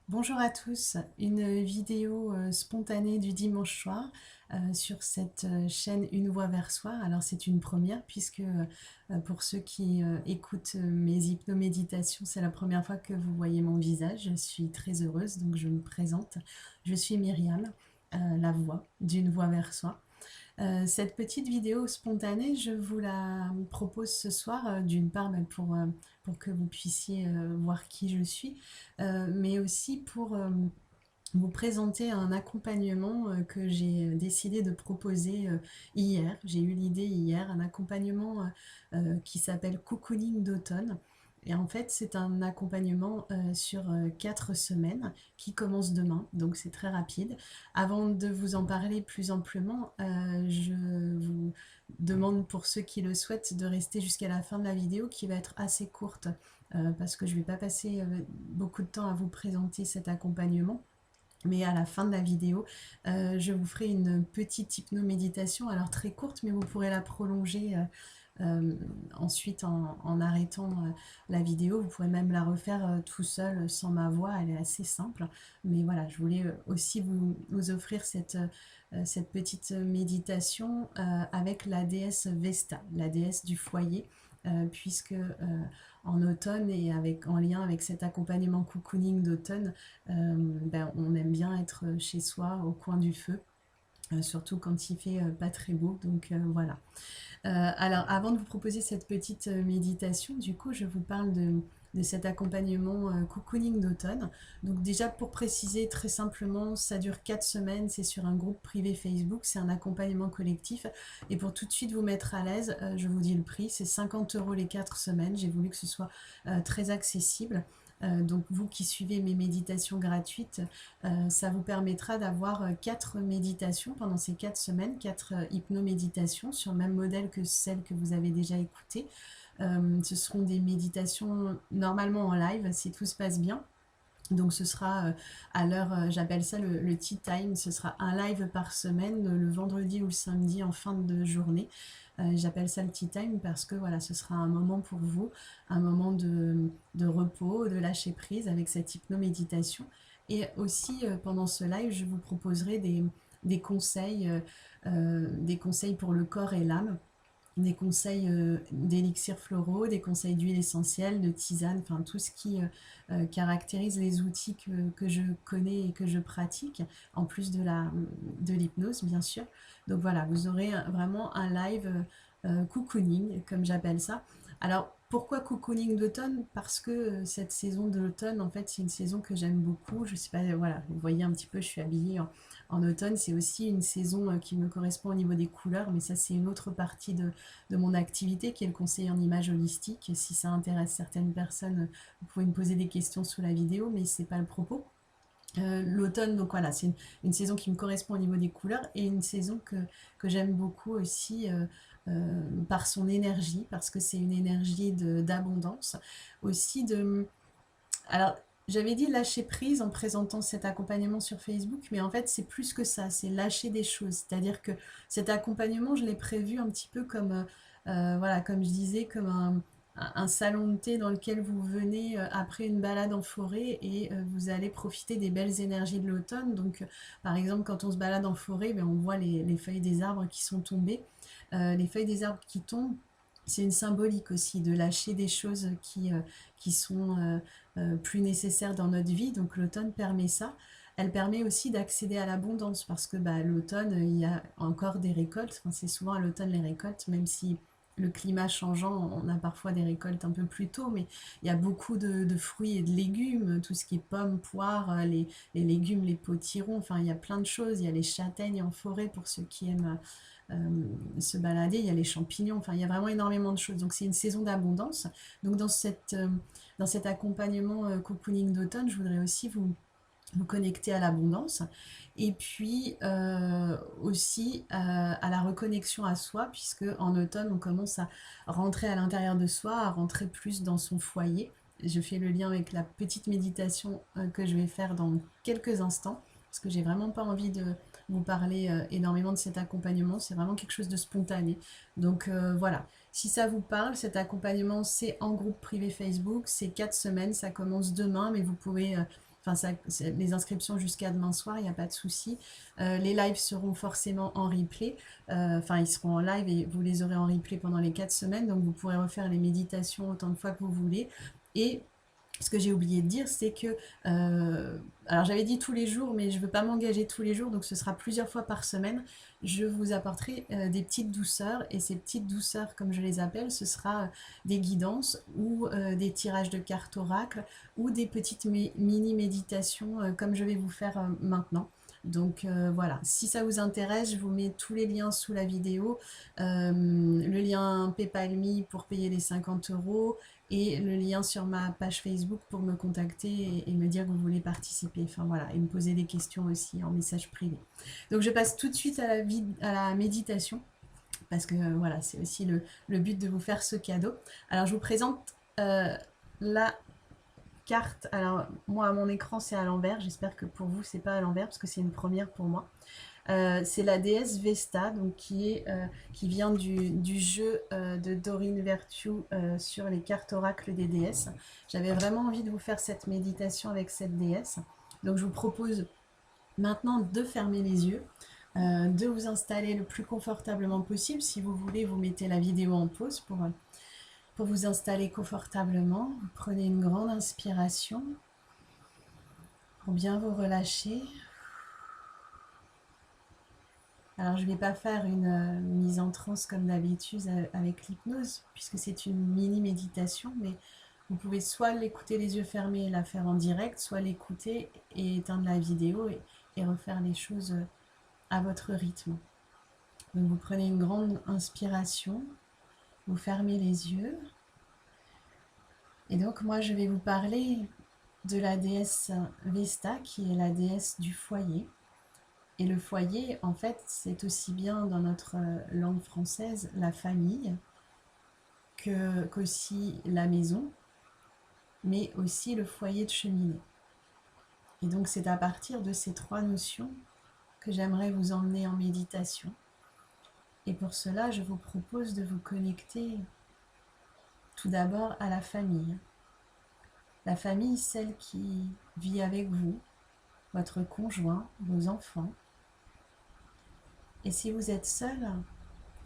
Bonjour à tous, une vidéo spontanée du dimanche soir sur cette chaîne Une voix vers soi. Alors c'est une première puisque pour ceux qui écoutent mes hypnoméditations, c'est la première fois que vous voyez mon visage. Je suis très heureuse, donc je me présente. Je suis Myriam, la voix d'une voix vers soi. Cette petite vidéo spontanée, je vous la propose ce soir, d'une part pour que vous puissiez voir qui je suis, mais aussi pour vous présenter un accompagnement que j'ai décidé de proposer hier. J'ai eu l'idée hier, un accompagnement qui s'appelle Cocooning d'automne. Et en fait, c'est un accompagnement sur 4 semaines qui commence demain, donc c'est très rapide. Avant de vous en parler plus amplement, je vous demande pour ceux qui le souhaitent de rester jusqu'à la fin de la vidéo qui va être assez courte parce que je ne vais pas passer beaucoup de temps à vous présenter cet accompagnement. Mais à la fin de la vidéo, je vous ferai une petite hypnoméditation, alors très courte, mais vous pourrez la prolonger ensuite en arrêtant la vidéo. Vous pourrez même la refaire tout seul sans ma voix, elle est assez simple. Mais voilà, je voulais aussi vous offrir cette petite méditation avec la déesse Vesta, la déesse du foyer, puisque en automne et en lien avec cet accompagnement cocooning d'automne, on aime bien être chez soi au coin du feu, surtout quand il fait pas très beau, donc voilà. Alors avant de vous proposer cette petite méditation, du coup je vous parle de cet accompagnement cocooning d'automne. Donc déjà pour préciser très simplement, ça dure 4 semaines, c'est sur un groupe privé Facebook, c'est un accompagnement collectif. Et pour tout de suite vous mettre à l'aise, je vous dis le prix, c'est 50 € les 4 semaines. J'ai voulu que ce soit très accessible. Donc vous qui suivez mes méditations gratuites, ça vous permettra d'avoir 4 méditations pendant ces 4 semaines, 4 hypnoméditations sur le même modèle que celles que vous avez déjà écoutées. Ce seront des méditations normalement en live si tout se passe bien. Donc ce sera à l'heure, j'appelle ça le tea time, ce sera un live par semaine, le vendredi ou le samedi en fin de journée. J'appelle ça le tea time parce que voilà, ce sera un moment pour vous, un moment de repos, de lâcher prise avec cette hypnoméditation. Et aussi pendant ce live, je vous proposerai des conseils pour le corps et l'âme, des conseils d'élixirs floraux, des conseils d'huile essentielle, de tisane, enfin tout ce qui caractérise les outils que je connais et que je pratique, en plus de l'hypnose bien sûr. Donc voilà, vous aurez vraiment un live cocooning, comme j'appelle ça. Alors pourquoi cocooning d'automne? Parce que cette saison de l'automne, en fait, c'est une saison que j'aime beaucoup. Je sais pas, voilà, vous voyez un petit peu, je suis habillée en automne. C'est aussi une saison qui me correspond au niveau des couleurs, mais ça, c'est une autre partie de mon activité qui est le conseil en image holistique. Si ça intéresse certaines personnes, vous pouvez me poser des questions sous la vidéo, mais c'est pas le propos. L'automne, donc voilà, c'est une saison qui me correspond au niveau des couleurs et une saison que j'aime beaucoup aussi par son énergie, parce que c'est une énergie d'abondance. Aussi de... Alors, j'avais dit lâcher prise en présentant cet accompagnement sur Facebook, mais en fait, c'est plus que ça, c'est lâcher des choses. C'est-à-dire que cet accompagnement, je l'ai prévu un petit peu comme, voilà, comme je disais, comme un salon de thé dans lequel vous venez après une balade en forêt et vous allez profiter des belles énergies de l'automne. Donc, par exemple, quand on se balade en forêt, ben, on voit les feuilles des arbres qui sont tombées. Les feuilles des arbres qui tombent, c'est une symbolique aussi de lâcher des choses qui sont plus nécessaires dans notre vie. Donc l'automne permet ça. Elle permet aussi d'accéder à l'abondance parce que bah, l'automne, il y a encore des récoltes. Enfin, c'est souvent à l'automne les récoltes, même si le climat changeant, on a parfois des récoltes un peu plus tôt, mais il y a beaucoup de fruits et de légumes, tout ce qui est pommes, poires, les légumes, les potirons, enfin il y a plein de choses. Il y a les châtaignes en forêt pour ceux qui aiment se balader, il y a les champignons, enfin il y a vraiment énormément de choses. Donc c'est une saison d'abondance. Donc dans cet accompagnement cocooning d'automne, je voudrais aussi vous connecter à l'abondance et puis aussi à la reconnexion à soi, puisque en automne on commence à rentrer à l'intérieur de soi, à rentrer plus dans son foyer. Je fais le lien avec la petite méditation que je vais faire dans quelques instants, parce que j'ai vraiment pas envie de vous parler énormément de cet accompagnement, c'est vraiment quelque chose de spontané. Donc voilà, si ça vous parle, cet accompagnement c'est en groupe privé Facebook, c'est 4 semaines, ça commence demain, mais vous pouvez enfin les inscriptions jusqu'à demain soir, il n'y a pas de souci. Les lives seront forcément en replay, enfin ils seront en live et vous les aurez en replay pendant les 4 semaines, donc vous pourrez refaire les méditations autant de fois que vous voulez. Et ce que j'ai oublié de dire, c'est que, alors j'avais dit tous les jours, mais je ne veux pas m'engager tous les jours, donc ce sera plusieurs fois par semaine. Je vous apporterai des petites douceurs, et ces petites douceurs, comme je les appelle, ce sera des guidances ou des tirages de cartes oracle ou des petites mini-méditations comme je vais vous faire maintenant. Donc voilà, si ça vous intéresse, je vous mets tous les liens sous la vidéo, le lien PayPal.me pour payer les 50 € et le lien sur ma page Facebook pour me contacter et me dire que vous voulez participer. Enfin voilà, et me poser des questions aussi en message privé. Donc je passe tout de suite à la méditation parce que voilà, c'est aussi le but de vous faire ce cadeau. Alors je vous présente la carte. Alors moi, à mon écran, c'est à l'envers. J'espère que pour vous, c'est pas à l'envers parce que c'est une première pour moi. C'est la déesse Vesta, donc qui vient du jeu de Doreen Virtue sur les cartes oracles des déesses. J'avais vraiment envie de vous faire cette méditation avec cette déesse. Donc je vous propose maintenant de fermer les yeux, de vous installer le plus confortablement possible. Si vous voulez, vous mettez la vidéo en pause pour vous installer confortablement. Vous prenez une grande inspiration pour bien vous relâcher. Alors, je ne vais pas faire une mise en transe comme d'habitude avec l'hypnose, puisque c'est une mini-méditation, mais vous pouvez soit l'écouter les yeux fermés et la faire en direct, soit l'écouter et éteindre la vidéo et refaire les choses à votre rythme. Donc, vous prenez une grande inspiration, vous fermez les yeux, et donc moi, je vais vous parler de la déesse Vesta, qui est la déesse du foyer. Et le foyer, en fait, c'est aussi bien dans notre langue française la famille qu'aussi la maison, mais aussi le foyer de cheminée. Et donc c'est à partir de ces trois notions que j'aimerais vous emmener en méditation. Et pour cela, je vous propose de vous connecter tout d'abord à la famille. La famille, celle qui vit avec vous, votre conjoint, vos enfants. Et si vous êtes seul,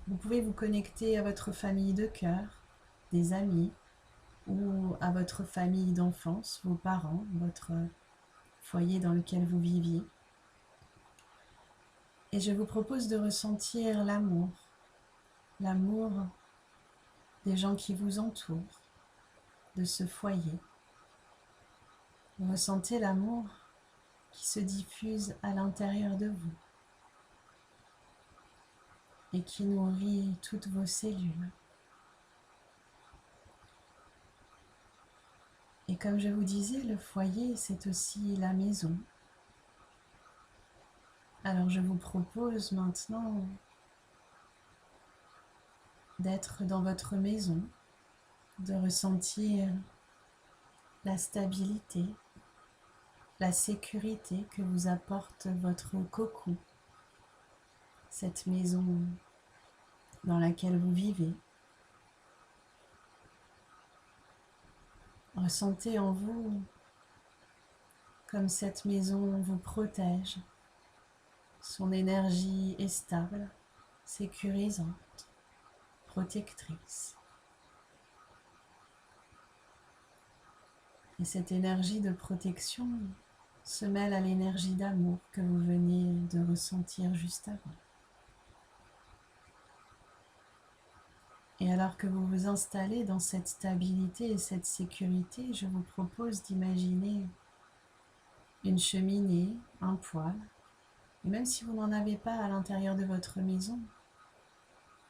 vous pouvez vous connecter à votre famille de cœur, des amis, ou à votre famille d'enfance, vos parents, votre foyer dans lequel vous viviez. Et je vous propose de ressentir l'amour des gens qui vous entourent, de ce foyer. Vous ressentez l'amour qui se diffuse à l'intérieur de vous et qui nourrit toutes vos cellules. Et comme je vous disais, le foyer, c'est aussi la maison. Alors je vous propose maintenant d'être dans votre maison, de ressentir la stabilité, la sécurité que vous apporte votre cocon, cette maison dans laquelle vous vivez. Ressentez en vous comme cette maison vous protège. Son énergie est stable, sécurisante, protectrice. Et cette énergie de protection se mêle à l'énergie d'amour que vous veniez de ressentir juste avant. Et alors que vous vous installez dans cette stabilité et cette sécurité, je vous propose d'imaginer une cheminée, un poêle. Et même si vous n'en avez pas à l'intérieur de votre maison,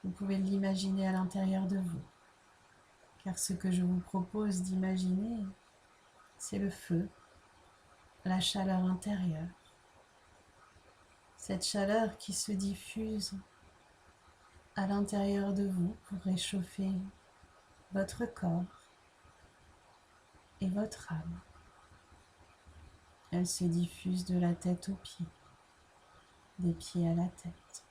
vous pouvez l'imaginer à l'intérieur de vous. Car ce que je vous propose d'imaginer, c'est le feu, la chaleur intérieure. Cette chaleur qui se diffuse à l'intérieur de vous pour réchauffer votre corps et votre âme. Elle se diffuse de la tête aux pieds, des pieds à la tête.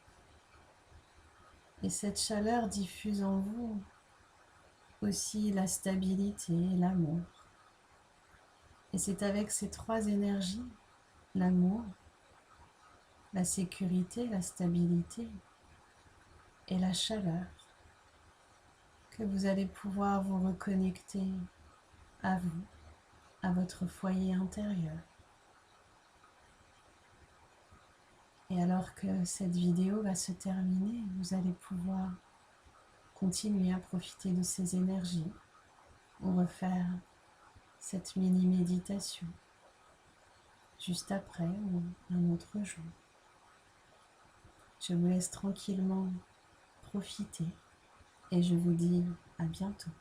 Et cette chaleur diffuse en vous aussi la stabilité et l'amour. Et c'est avec ces trois énergies, l'amour, la sécurité, la stabilité et la chaleur, que vous allez pouvoir vous reconnecter à vous, à votre foyer intérieur. Et alors que cette vidéo va se terminer, vous allez pouvoir continuer à profiter de ces énergies ou refaire cette mini-méditation juste après ou un autre jour. Je vous laisse tranquillement profiter et je vous dis à bientôt.